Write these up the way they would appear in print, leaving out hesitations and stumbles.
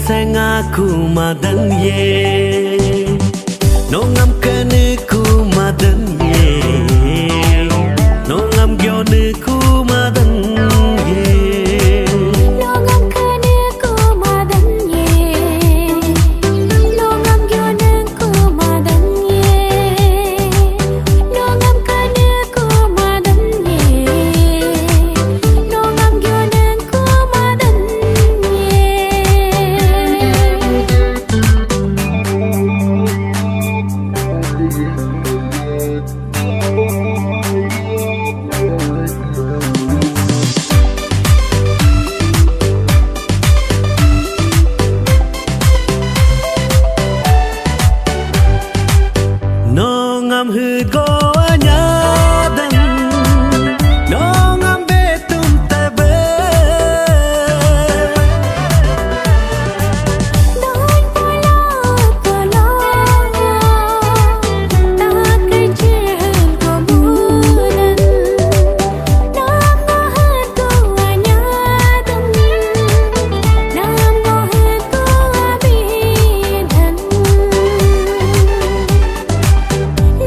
sengaku madan ye nongam kene ku madan ye nongam gyone ku madan ye nongam kene ku madan ye nongam gyone ku madan ye nongam kene ku madan ye nongam gyone ku madan nongam hgo nyadan nongam betum tabe dan pola pola tak kecil kemudian nam ngohet ku anyadan nam ngohet ku abidan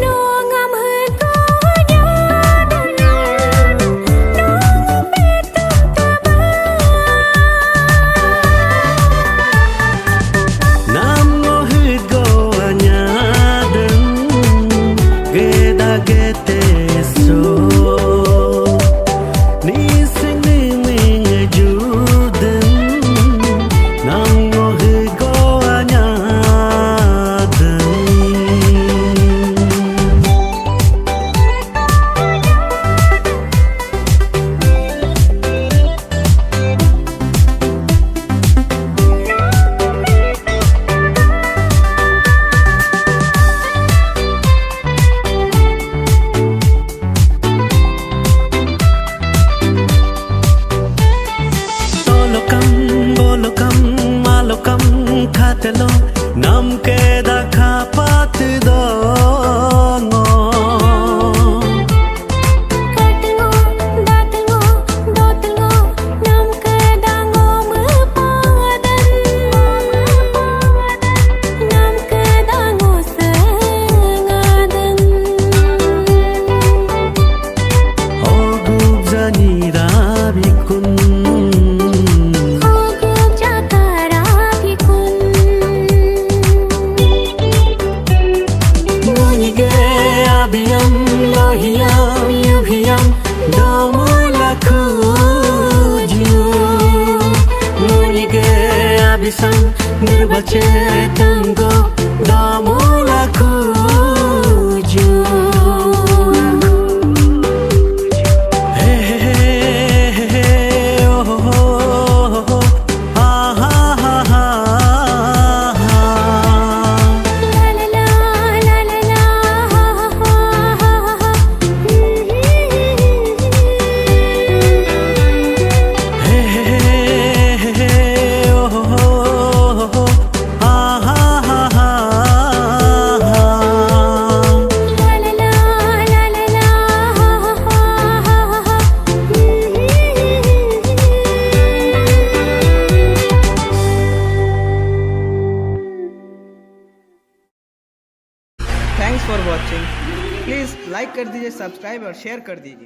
nongam het ku anyadan nongam betum taba nam ngohit go anyadan geda gete so ni sing ni mingajudan nam ngohit go anyadan bolokam malokam khatelo nam ke da kha pat do ngo katengo datengo dotengo nam kedango mepadan nam kedango sengadan ogub jani rabikun ogub jakara bikun Nunige abiyam lohiyam yubhiyam domula kuju Nunige abisam nirbache tango domula kuju Hey hey hey hey oh oh oh oh ah ha ha ha ha la la la la la la Hey hey hey hey oh oh oh ah ha ha ha ha la la la la la la thanks for watching. Please like कर दीजिए, सब्सक्राइब और शेयर कर दीजिए।